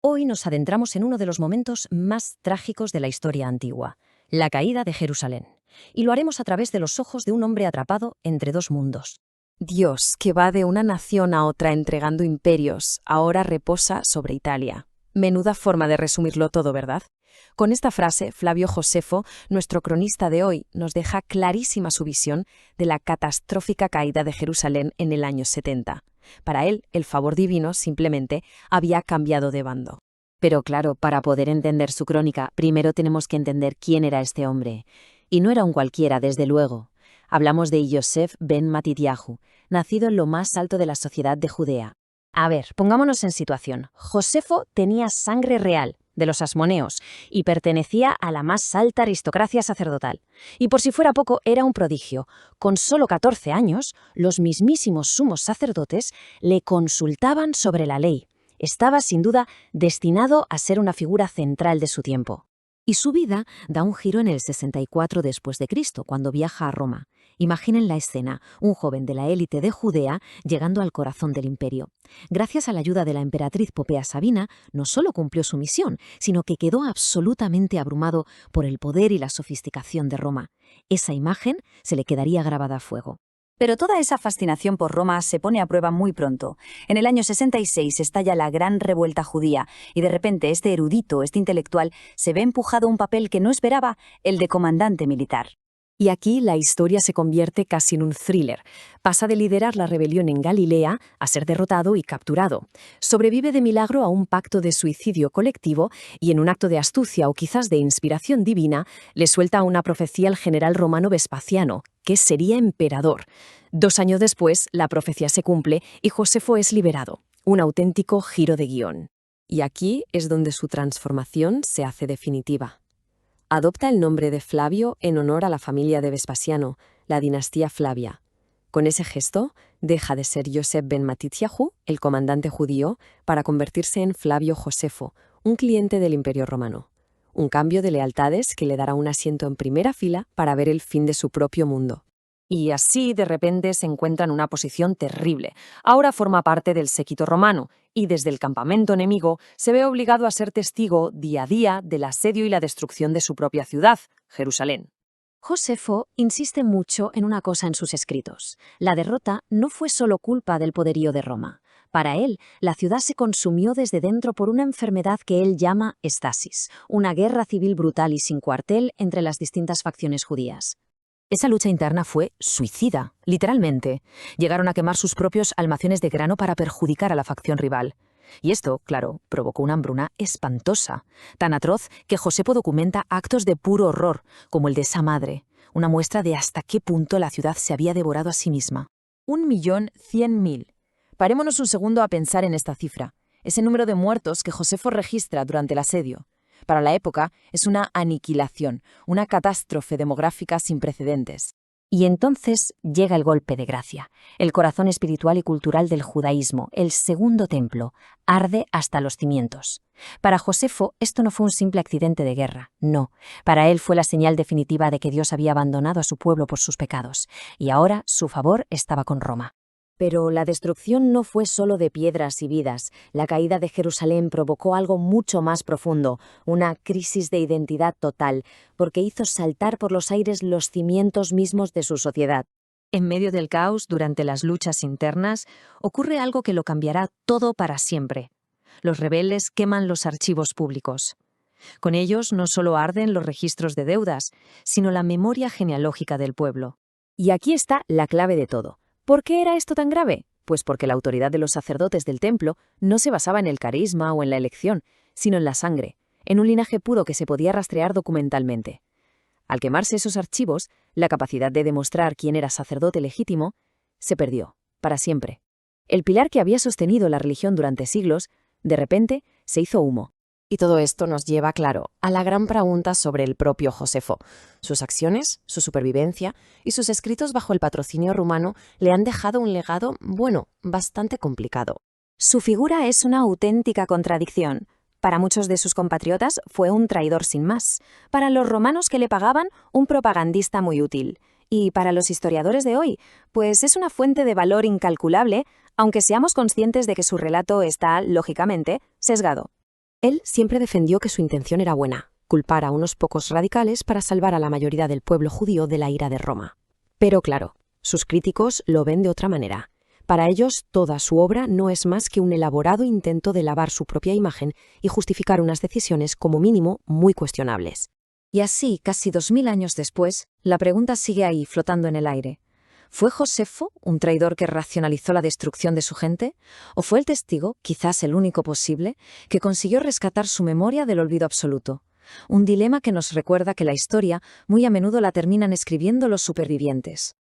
Hoy nos adentramos en uno de los momentos más trágicos de la historia antigua, la caída de Jerusalén. Y lo haremos a través de los ojos de un hombre atrapado entre dos mundos. Dios, que va de una nación a otra entregando imperios, ahora reposa sobre Italia. Menuda forma de resumirlo todo, ¿verdad? Con esta frase, Flavio Josefo, nuestro cronista de hoy, nos deja clarísima su visión de la catastrófica caída de Jerusalén en el año 70. Para él, el favor divino simplemente había cambiado de bando. Pero claro, para poder entender su crónica, primero tenemos que entender quién era este hombre. Y no era un cualquiera, desde luego. Hablamos de Yosef ben Matityahu, nacido en lo más alto de la sociedad de Judea. A ver, pongámonos en situación. Josefo tenía sangre real, de los asmoneos, y pertenecía a la más alta aristocracia sacerdotal. Y por si fuera poco, era un prodigio. Con solo 14 años, los mismísimos sumos sacerdotes le consultaban sobre la ley. Estaba, sin duda, destinado a ser una figura central de su tiempo. Y su vida da un giro en el 64 después de Cristo, cuando viaja a Roma. Imaginen la escena, un joven de la élite de Judea llegando al corazón del imperio. Gracias a la ayuda de la emperatriz Popea Sabina, no solo cumplió su misión, sino que quedó absolutamente abrumado por el poder y la sofisticación de Roma. Esa imagen se le quedaría grabada a fuego. Pero toda esa fascinación por Roma se pone a prueba muy pronto. En el año 66 estalla la gran revuelta judía y de repente este erudito, este intelectual, se ve empujado a un papel que no esperaba, el de comandante militar. Y aquí la historia se convierte casi en un thriller. Pasa de liderar la rebelión en Galilea a ser derrotado y capturado. Sobrevive de milagro a un pacto de suicidio colectivo y en un acto de astucia o quizás de inspiración divina, le suelta una profecía al general romano Vespasiano, que sería emperador. 2 años después, la profecía se cumple y Josefo es liberado. Un auténtico giro de guión. Y aquí es donde su transformación se hace definitiva. Adopta el nombre de Flavio en honor a la familia de Vespasiano, la dinastía Flavia. Con ese gesto, deja de ser Yosef ben Matityahu, el comandante judío, para convertirse en Flavio Josefo, un cliente del Imperio Romano. Un cambio de lealtades que le dará un asiento en primera fila para ver el fin de su propio mundo. Y así, de repente, se encuentra en una posición terrible. Ahora forma parte del séquito romano, y desde el campamento enemigo se ve obligado a ser testigo día a día del asedio y la destrucción de su propia ciudad, Jerusalén. Josefo insiste mucho en una cosa en sus escritos. La derrota no fue solo culpa del poderío de Roma. Para él, la ciudad se consumió desde dentro por una enfermedad que él llama estasis, una guerra civil brutal y sin cuartel entre las distintas facciones judías. Esa lucha interna fue suicida, literalmente. Llegaron a quemar sus propios almacenes de grano para perjudicar a la facción rival. Y esto, claro, provocó una hambruna espantosa, tan atroz que Josefo documenta actos de puro horror, como el de esa madre, una muestra de hasta qué punto la ciudad se había devorado a sí misma. 1.100.000. Parémonos un segundo a pensar en esta cifra, ese número de muertos que Josefo registra durante el asedio. Para la época es una aniquilación, una catástrofe demográfica sin precedentes. Y entonces llega el golpe de gracia. El corazón espiritual y cultural del judaísmo, el segundo templo, arde hasta los cimientos. Para Josefo esto no fue un simple accidente de guerra, no. Para él fue la señal definitiva de que Dios había abandonado a su pueblo por sus pecados, y ahora su favor estaba con Roma. Pero la destrucción no fue solo de piedras y vidas. La caída de Jerusalén provocó algo mucho más profundo, una crisis de identidad total, porque hizo saltar por los aires los cimientos mismos de su sociedad. En medio del caos, durante las luchas internas, ocurre algo que lo cambiará todo para siempre. Los rebeldes queman los archivos públicos. Con ellos no solo arden los registros de deudas, sino la memoria genealógica del pueblo. Y aquí está la clave de todo. ¿Por qué era esto tan grave? Pues porque la autoridad de los sacerdotes del templo no se basaba en el carisma o en la elección, sino en la sangre, en un linaje puro que se podía rastrear documentalmente. Al quemarse esos archivos, la capacidad de demostrar quién era sacerdote legítimo se perdió, para siempre. El pilar que había sostenido la religión durante siglos, de repente, se hizo humo. Y todo esto nos lleva, claro, a la gran pregunta sobre el propio Josefo. Sus acciones, su supervivencia y sus escritos bajo el patrocinio rumano le han dejado un legado, bastante complicado. Su figura es una auténtica contradicción. Para muchos de sus compatriotas fue un traidor sin más. Para los romanos que le pagaban, un propagandista muy útil. Y para los historiadores de hoy, pues es una fuente de valor incalculable, aunque seamos conscientes de que su relato está, lógicamente, sesgado. Él siempre defendió que su intención era buena, culpar a unos pocos radicales para salvar a la mayoría del pueblo judío de la ira de Roma. Pero claro, sus críticos lo ven de otra manera. Para ellos, toda su obra no es más que un elaborado intento de lavar su propia imagen y justificar unas decisiones como mínimo muy cuestionables. Y así, casi 2000 años después, la pregunta sigue ahí, flotando en el aire. ¿Fue Josefo un traidor que racionalizó la destrucción de su gente? ¿O fue el testigo, quizás el único posible, que consiguió rescatar su memoria del olvido absoluto? Un dilema que nos recuerda que la historia muy a menudo la terminan escribiendo los supervivientes.